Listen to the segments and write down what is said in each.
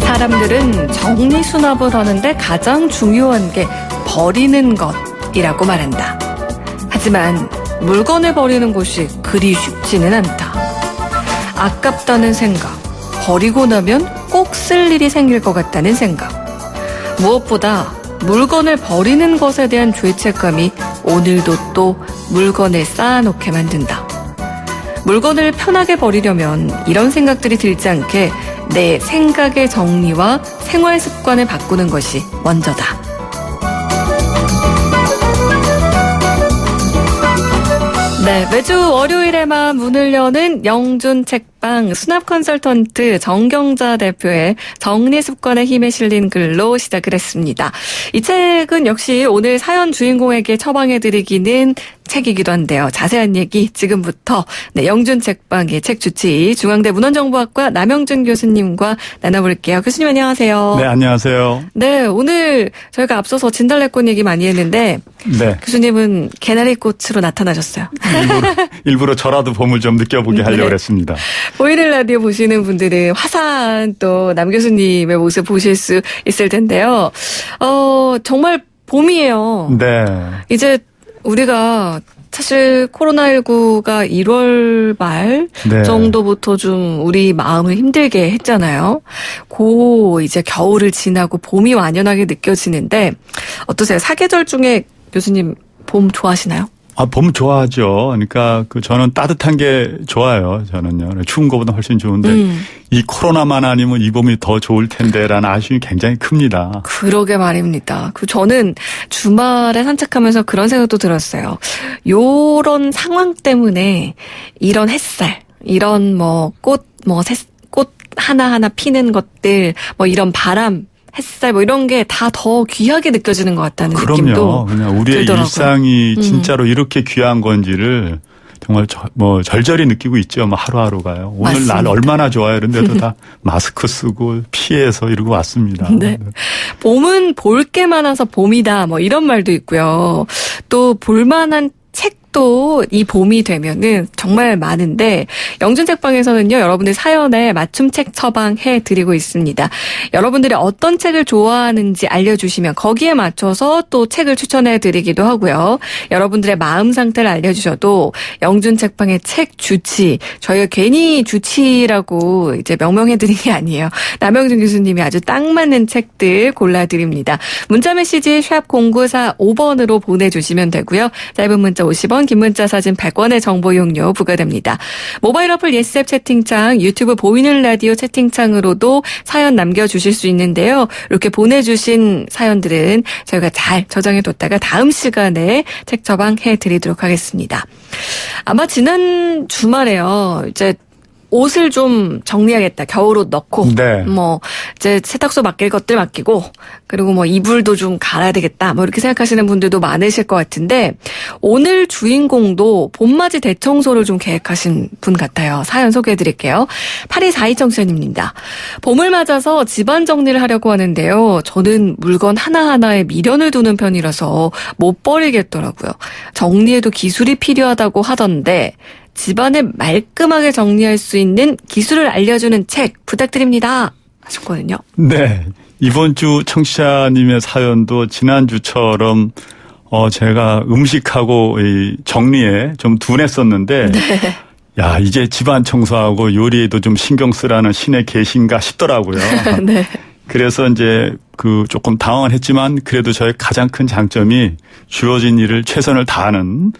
사람들은 정리수납을 하는데 가장 중요한 게 버리는 것이라고 말한다. 하지만 물건을 버리는 것이 그리 쉽지는 않다. 아깝다는 생각, 버리고 나면 꼭 쓸 일이 생길 것 같다는 생각. 무엇보다 물건을 버리는 것에 대한 죄책감이 오늘도 또 물건을 쌓아놓게 만든다. 물건을 편하게 버리려면 이런 생각들이 들지 않게 내 생각의 정리와 생활 습관을 바꾸는 것이 먼저다. 네, 매주 월요일에만 문을 여는 영준 책방 수납 컨설턴트 정경자 대표의 정리 습관의 힘에 실린 글로 시작을 했습니다. 이 책은 역시 오늘 사연 주인공에게 처방해드리기는 책이기도 한데요. 자세한 얘기 지금부터 영준 책방의 책 주치 중앙대 문헌정보학과 남영준 교수님과 나눠볼게요. 교수님 안녕하세요. 네, 안녕하세요. 네, 오늘 저희가 앞서서 진달래꽃 얘기 많이 했는데 네. 교수님은 개나리꽃으로 나타나셨어요. 일부러 저라도 봄을 좀 느껴보게 하려고 했습니다. 보이는 라디오 보시는 분들은 화사한 또 남 교수님의 모습 보실 수 있을 텐데요. 정말 봄이에요. 네. 이제 우리가 사실 코로나19가 1월 말 정도부터 좀 우리 마음을 힘들게 했잖아요. 이제 겨울을 지나고 봄이 완연하게 느껴지는데 어떠세요? 사계절 중에 교수님 봄 좋아하시나요? 봄 좋아하죠. 그러니까 저는 따뜻한 게 좋아요. 저는요. 추운 것보다 훨씬 좋은데 이 코로나만 아니면 이 봄이 더 좋을 텐데라는 아쉬움이 굉장히 큽니다. 그러게 말입니다. 저는 주말에 산책하면서 그런 생각도 들었어요. 요런 상황 때문에 이런 햇살, 이런 꽃 하나하나 피는 것들, 이런 바람, 햇살 이런 게 다 더 귀하게 느껴지는 것 같다는 느낌도 그냥 우리의 들더라고요. 일상이 진짜로 이렇게 귀한 건지를 정말 절절히 느끼고 있죠. 하루하루가요. 오늘 맞습니다. 날 얼마나 좋아요. 그런데도 다 마스크 쓰고 피해서 이러고 왔습니다. 네. 봄은 볼 게 많아서 봄이다. 이런 말도 있고요. 또 볼만한 책도 이 봄이 되면은 정말 많은데 영준 책방에서는요 여러분들 사연에 맞춤 책 처방해 드리고 있습니다. 여러분들이 어떤 책을 좋아하는지 알려주시면 거기에 맞춰서 또 책을 추천해 드리기도 하고요. 여러분들의 마음 상태를 알려주셔도 영준 책방의 책 주치, 저희가 괜히 주치라고 이제 명명해 드린 게 아니에요. 남영준 교수님이 아주 딱 맞는 책들 골라드립니다. 문자메시지 샵 0945번으로 보내주시면 되고요. 짧은 문자 50원, 긴 문자 사진 100원의 정보 이용료 부과됩니다. 모바일 어플 예스앱 채팅창, 유튜브 보이는 라디오 채팅창으로도 사연 남겨주실 수 있는데요. 이렇게 보내주신 사연들은 저희가 잘 저장해뒀다가 다음 시간에 책 처방해드리도록 하겠습니다. 아마 지난 주말에요. 이제 옷을 좀 정리하겠다. 겨울옷 넣고. 네. 이제 세탁소 맡길 것들 맡기고, 그리고 이불도 좀 갈아야 되겠다. 이렇게 생각하시는 분들도 많으실 것 같은데, 오늘 주인공도 봄맞이 대청소를 좀 계획하신 분 같아요. 사연 소개해 드릴게요. 8242 청취자님입니다. 봄을 맞아서 집안 정리를 하려고 하는데요. 저는 물건 하나하나에 미련을 두는 편이라서 못 버리겠더라고요. 정리에도 기술이 필요하다고 하던데, 집안을 말끔하게 정리할 수 있는 기술을 알려주는 책 부탁드립니다 하셨거든요. 네. 이번 주 청취자님의 사연도 지난주처럼 제가 음식하고 이 정리에 좀 둔했었는데 야, 이제 집안 청소하고 요리에도 좀 신경 쓰라는 신의 계신가 싶더라고요. 네. 그래서 이제 조금 당황을 했지만 그래도 저의 가장 큰 장점이 주어진 일을 최선을 다하는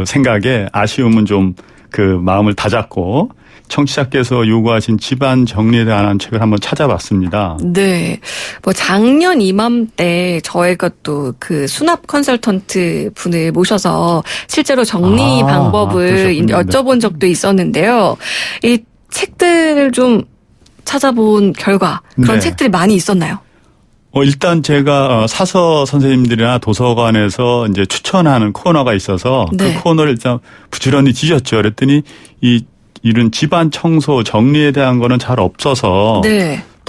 생각에 아쉬움은 좀 마음을 다잡고 청취자께서 요구하신 집안 정리에 대한 책을 한번 찾아봤습니다. 네. 작년 이맘때 저희가 또 수납 컨설턴트 분을 모셔서 실제로 정리 방법을 여쭤본 적도 있었는데요. 이 책들을 좀 찾아본 결과 그런 책들이 많이 있었나요? 일단 제가 사서 선생님들이나 도서관에서 이제 추천하는 코너가 있어서 그 코너를 일단 부지런히 뒤졌죠. 그랬더니 이런 집안 청소 정리에 대한 거는 잘 없어서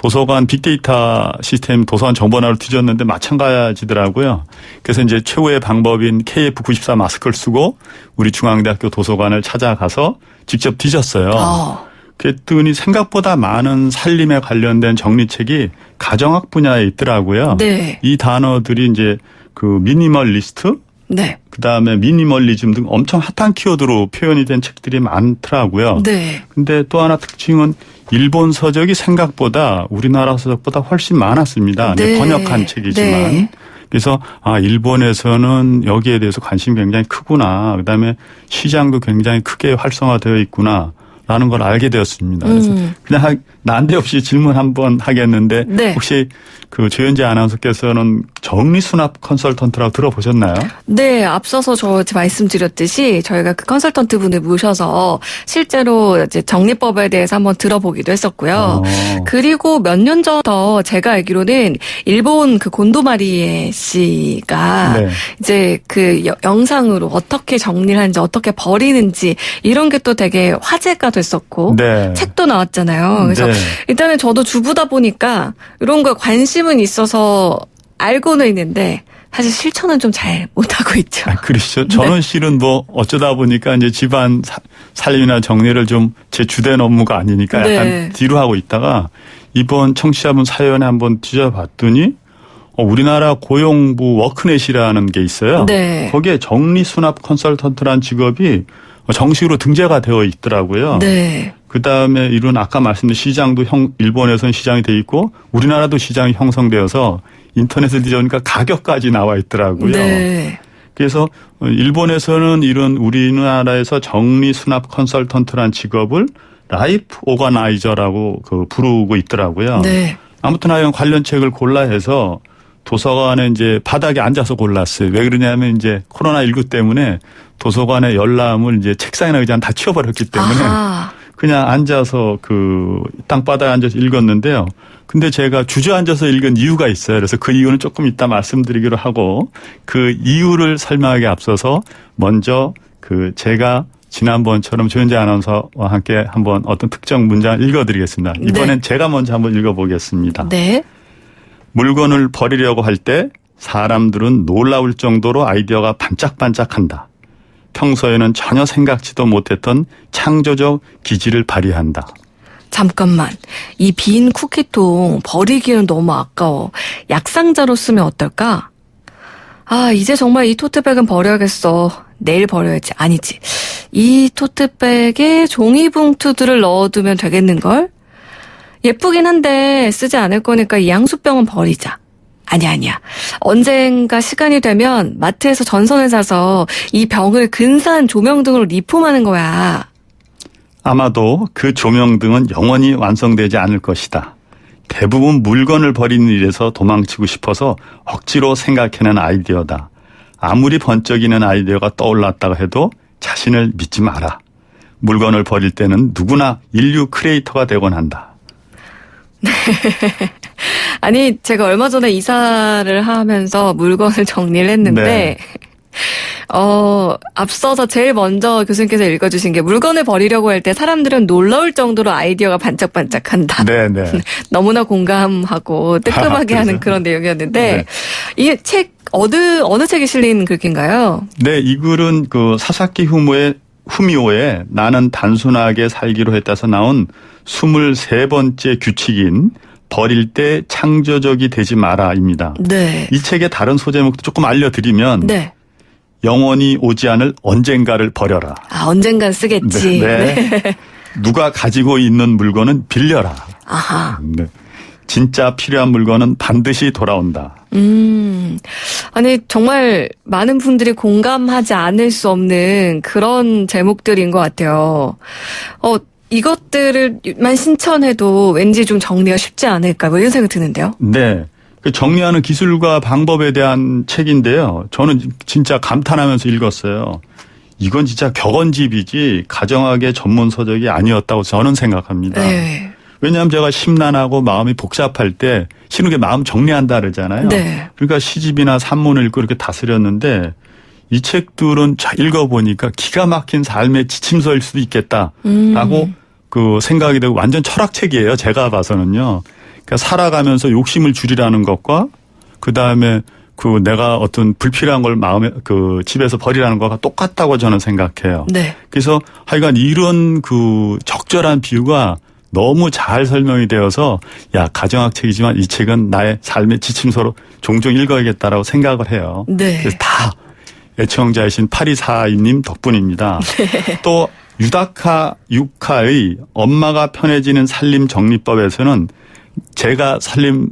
도서관 빅데이터 시스템 도서관 정보화로 뒤졌는데 마찬가지더라고요. 그래서 이제 최후의 방법인 KF94 마스크를 쓰고 우리 중앙대학교 도서관을 찾아가서 직접 뒤졌어요. 그랬더니 생각보다 많은 살림에 관련된 정리책이 가정학 분야에 있더라고요. 네. 이 단어들이 이제 그 미니멀리스트, 네. 그다음에 미니멀리즘 등 엄청 핫한 키워드로 표현이 된 책들이 많더라고요. 네. 근데 또 하나 특징은 일본 서적이 생각보다 우리나라 서적보다 훨씬 많았습니다. 네. 번역한 책이지만. 네. 그래서 일본에서는 여기에 대해서 관심이 굉장히 크구나. 그다음에 시장도 굉장히 크게 활성화되어 있구나. 라는 걸 알게 되었습니다. 그래서 그냥 난데없이 질문 한번 하겠는데 네. 혹시 그 조현재 아나운서께서는 정리수납 컨설턴트라고 들어보셨나요? 네, 앞서서 저 말씀드렸듯이 저희가 그 컨설턴트 분을 모셔서 실제로 이제 정리법에 대해서 한번 들어보기도 했었고요. 그리고 몇 년 전부터 제가 알기로는 일본 그 곤도마리에 씨가 네. 이제 그 영상으로 어떻게 정리를 하는지 어떻게 버리는지 이런 게 또 되게 화제가 됐었고 네. 책도 나왔잖아요. 그래서 네. 일단은 저도 주부다 보니까 이런 거에 관심은 있어서 알고는 있는데 사실 실천은 좀 잘 못하고 있죠. 그러시죠. 저는 실은 뭐 어쩌다 보니까 이제 집안 살림이나 정리를 좀 제 주된 업무가 아니니까 약간 네. 뒤로 하고 있다가 이번 청취자분 사연에 한번 뒤져봤더니 우리나라 고용부 워크넷이라는 게 있어요. 네. 거기에 정리수납 컨설턴트라는 직업이 정식으로 등재가 되어 있더라고요. 네. 그다음에 이런 아까 말씀드린 시장도 일본에서는 시장이 돼 있고 우리나라도 시장이 형성되어서 인터넷을 뒤져보니까 가격까지 나와 있더라고요. 네. 그래서 일본에서는 이런 우리나라에서 정리수납 컨설턴트라는 직업을 라이프 오거나이저라고 부르고 있더라고요. 네. 아무튼 하여간 관련 책을 골라 해서 도서관에 이제 바닥에 앉아서 골랐어요. 왜 그러냐면 이제 코로나19 때문에 도서관의 열람을 이제 책상이나 의자는 다 치워버렸기 때문에 그냥 앉아서 그 땅바닥에 앉아서 읽었는데요. 근데 제가 주저앉아서 읽은 이유가 있어요. 그래서 그 이유는 조금 이따 말씀드리기로 하고 그 이유를 설명하기 앞서서 먼저 그 제가 지난번처럼 조현재 아나운서와 함께 한번 어떤 특정 문장을 읽어드리겠습니다. 이번엔 네. 제가 먼저 한번 읽어보겠습니다. 네. 물건을 버리려고 할 때 사람들은 놀라울 정도로 아이디어가 반짝반짝한다. 평소에는 전혀 생각지도 못했던 창조적 기질을 발휘한다. 잠깐만. 이 빈 쿠키통 버리기는 너무 아까워. 약상자로 쓰면 어떨까? 이제 정말 이 토트백은 버려야겠어. 내일 버려야지. 아니지. 이 토트백에 종이봉투들을 넣어두면 되겠는걸? 예쁘긴 한데 쓰지 않을 거니까 이 양수병은 버리자. 아니야. 언젠가 시간이 되면 마트에서 전선을 사서 이 병을 근사한 조명등으로 리폼하는 거야. 아마도 그 조명등은 영원히 완성되지 않을 것이다. 대부분 물건을 버리는 일에서 도망치고 싶어서 억지로 생각해낸 아이디어다. 아무리 번쩍이는 아이디어가 떠올랐다고 해도 자신을 믿지 마라. 물건을 버릴 때는 누구나 인류 크리에이터가 되곤 한다. 아니 제가 얼마 전에 이사를 하면서 물건을 정리를 했는데 네. 앞서서 제일 먼저 교수님께서 읽어주신 게 물건을 버리려고 할 때 사람들은 놀라울 정도로 아이디어가 반짝반짝한다. 네네. 너무나 공감하고 뜨끔하게 하는 그런 내용이었는데 네. 이 책 어느 책에 실린 글귀인가요? 네, 이 글은 그 사사키 후미오의 나는 단순하게 살기로 했다서 나온 23번째 규칙인 버릴 때 창조적이 되지 마라입니다. 네. 이 책의 다른 소제목도 조금 알려드리면 네. 영원히 오지 않을 언젠가를 버려라. 언젠간 쓰겠지. 네. 누가 가지고 있는 물건은 빌려라. 아하. 네. 진짜 필요한 물건은 반드시 돌아온다. 아니 정말 많은 분들이 공감하지 않을 수 없는 그런 제목들인 것 같아요. 이것들을만 신천해도 왠지 좀 정리가 쉽지 않을까 뭐 이런 생각이 드는데요. 네. 정리하는 기술과 방법에 대한 책인데요. 저는 진짜 감탄하면서 읽었어요. 이건 진짜 격언집이지 가정학의 전문 서적이 아니었다고 저는 생각합니다. 네. 왜냐하면 제가 심란하고 마음이 복잡할 때 쉬는 게 마음 정리한다 그러잖아요. 네. 그러니까 시집이나 산문을 읽고 이렇게 다스렸는데 이 책들은 읽어보니까 기가 막힌 삶의 지침서일 수도 있겠다라고 그 생각이 되고 완전 철학책이에요. 제가 봐서는요. 그러니까 살아가면서 욕심을 줄이라는 것과 그다음에 그 내가 어떤 불필요한 걸 마음에 그 집에서 버리라는 거가 똑같다고 저는 생각해요. 네. 그래서 하여간 이런 그 적절한 비유가 너무 잘 설명이 되어서 야, 가정학 책이지만 이 책은 나의 삶의 지침서로 종종 읽어야겠다라고 생각을 해요. 네. 그래서 다 애청자이신 8242님 덕분입니다. 네. 또 유다카 육카의 엄마가 편해지는 살림 정리법에서는 제가 살림을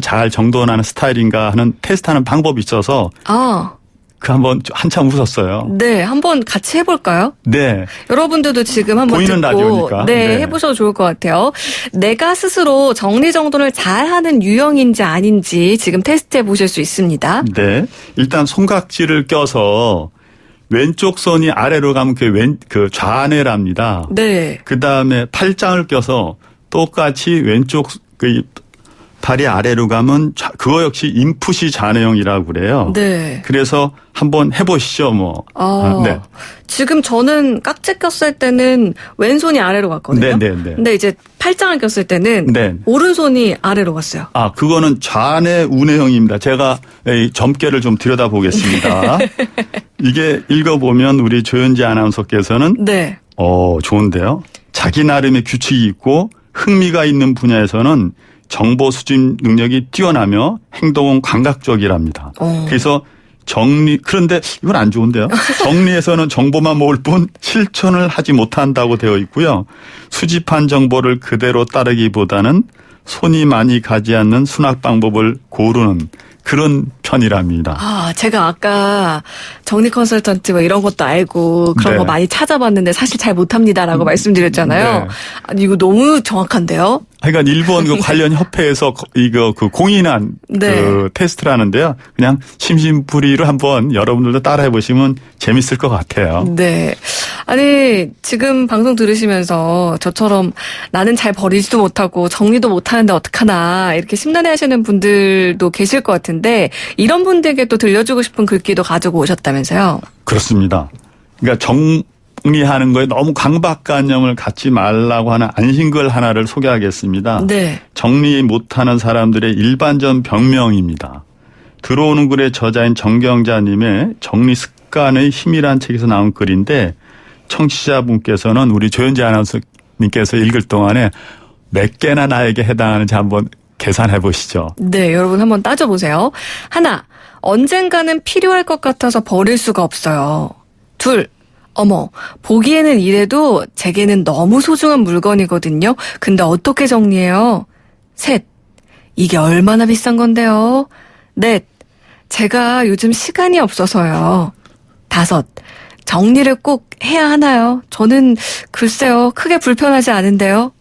잘 정돈하는 스타일인가 하는 테스트하는 방법이 있어서 그 한번 한참 웃었어요. 네, 한번 같이 해볼까요? 네. 여러분들도 지금 한번 보이는 듣고 라디오니까. 네, 해보셔도 좋을 것 같아요. 내가 스스로 정리정돈을 잘하는 유형인지 아닌지 지금 테스트해 보실 수 있습니다. 네. 일단 손깍지를 껴서 왼쪽 손이 아래로 가면 그 좌뇌랍니다. 네. 그 다음에 팔짱을 껴서 똑같이 왼쪽 그 다리 아래로 가면 그거 역시 인풋이 좌뇌형이라고 그래요. 네. 그래서 한번 해보시죠, 뭐. 네. 지금 저는 깍지 꼈을 때는 왼손이 아래로 갔거든요. 네. 근데 이제 팔짱을 꼈을 때는 네. 오른손이 아래로 갔어요. 그거는 좌뇌 우뇌형입니다. 제가 이 점괘를 좀 들여다보겠습니다. 이게 읽어보면 우리 조현지 아나운서께서는 네. 좋은데요. 자기 나름의 규칙이 있고 흥미가 있는 분야에서는 정보 수집 능력이 뛰어나며 행동은 감각적이랍니다. 그래서 그런데 이건 안 좋은데요. 정리에서는 정보만 모을 뿐 실천을 하지 못한다고 되어 있고요. 수집한 정보를 그대로 따르기보다는 손이 많이 가지 않는 순학 방법을 고르는 그런 편이랍니다. 제가 아까 정리 컨설턴트 뭐 이런 것도 알고 그런 네. 거 많이 찾아봤는데 사실 잘 못합니다라고 말씀드렸잖아요. 네. 아니, 이거 너무 정확한데요? 하여간 일본 그 관련 협회에서 이거 그 공인한 네. 그 테스트를 하는데요. 그냥 심심풀이로 한번 여러분들도 따라해 보시면 재밌을 것 같아요. 네. 아니, 지금 방송 들으시면서 저처럼 나는 잘 버리지도 못하고 정리도 못하는데 어떡하나 이렇게 심란해 하시는 분들도 계실 것 같은데 이런 분들에게 또 들려주고 싶은 글귀도 가지고 오셨다면서요? 그렇습니다. 그러니까 정리하는 거에 너무 강박관념을 갖지 말라고 하는 안신글 하나를 소개하겠습니다. 네. 정리 못하는 사람들의 일반적 병명입니다. 들어오는 글의 저자인 정경자님의 정리 습관의 힘이란 책에서 나온 글인데 청취자분께서는 우리 조현지 아나운서님께서 읽을 동안에 몇 개나 나에게 해당하는지 한번 계산해 보시죠. 네, 여러분 한번 따져보세요. 하나, 언젠가는 필요할 것 같아서 버릴 수가 없어요. 둘, 어머, 보기에는 이래도 제게는 너무 소중한 물건이거든요. 근데 어떻게 정리해요? 셋, 이게 얼마나 비싼 건데요. 넷, 제가 요즘 시간이 없어서요. 다섯, 정리를 꼭 해야 하나요? 저는 글쎄요, 크게 불편하지 않은데요.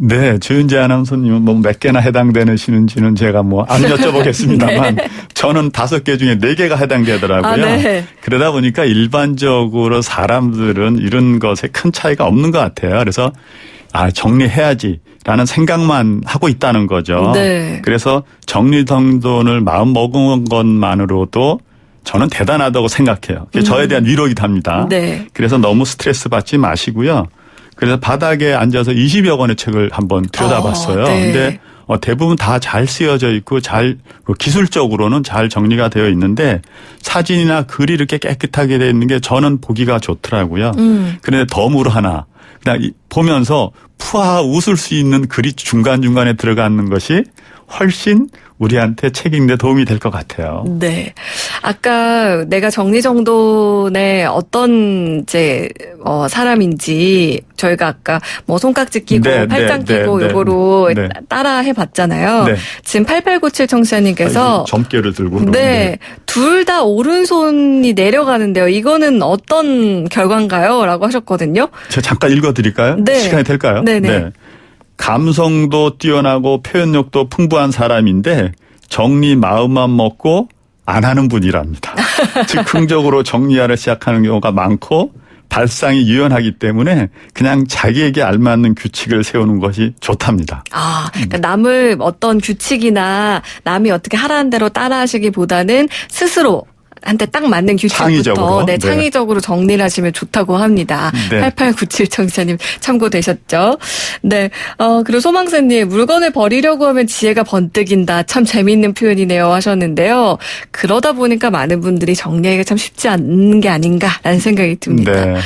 네, 조윤재 아나운서님은 뭐 몇 개나 해당되시는지는 제가 뭐 안 여쭤보겠습니다만 네. 저는 5개 중에 4개가 해당되더라고요. 네. 그러다 보니까 일반적으로 사람들은 이런 것에 큰 차이가 없는 것 같아요. 그래서 정리해야지라는 생각만 하고 있다는 거죠. 네. 그래서 정리정돈을 마음 먹은 것만으로도 저는 대단하다고 생각해요. 그게 저에 대한 위로이기도 합니다. 네. 그래서 너무 스트레스 받지 마시고요. 그래서 바닥에 앉아서 20여 권의 책을 한번 들여다봤어요. 네. 근데 대부분 다 잘 쓰여져 있고 기술적으로는 잘 정리가 되어 있는데 사진이나 글이 이렇게 깨끗하게 되어 있는 게 저는 보기가 좋더라고요. 그런데 덤으로 하나 그냥 보면서 푸하 웃을 수 있는 글이 중간중간에 들어가는 것이 훨씬 우리한테 책 읽는 데 도움이 될 것 같아요. 네. 아까 내가 정리정돈의 어떤 사람인지 저희가 아까 뭐 손깍지 끼고 네, 팔짱 네, 끼고 네, 요거로 네. 따라 해봤잖아요. 네. 지금 8897 청취자님께서 점괘를 들고 네. 둘 다 오른손이 내려가는데요. 이거는 어떤 결과인가요? 라고 하셨거든요. 제가 잠깐 읽어드릴까요? 네. 시간이 될까요? 네네. 네. 감성도 뛰어나고 표현력도 풍부한 사람인데 정리 마음만 먹고 안 하는 분이랍니다. 즉흥적으로 정리하려 시작하는 경우가 많고 발상이 유연하기 때문에 그냥 자기에게 알맞는 규칙을 세우는 것이 좋답니다. 그러니까 남을 어떤 규칙이나 남이 어떻게 하라는 대로 따라하시기보다는 스스로 한테 딱 맞는 규칙부터 창의적으로. 네, 네. 창의적으로 정리를 하시면 좋다고 합니다. 네. 8897 청취자님 참고되셨죠? 네. 그리고 소망새님, 물건을 버리려고 하면 지혜가 번뜩인다. 참 재미있는 표현이네요 하셨는데요. 그러다 보니까 많은 분들이 정리하기가 참 쉽지 않은 게 아닌가라는 생각이 듭니다. 네.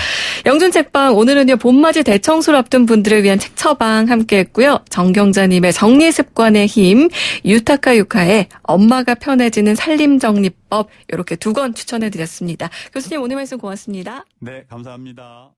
영준 책방, 오늘은요, 봄맞이 대청소를 앞둔 분들을 위한 책 처방 함께 했고요. 정경자님의 정리 습관의 힘, 유타카 유카의 엄마가 편해지는 살림정리법, 이렇게 두 권 추천해드렸습니다. 교수님, 오늘 말씀 고맙습니다. 네, 감사합니다.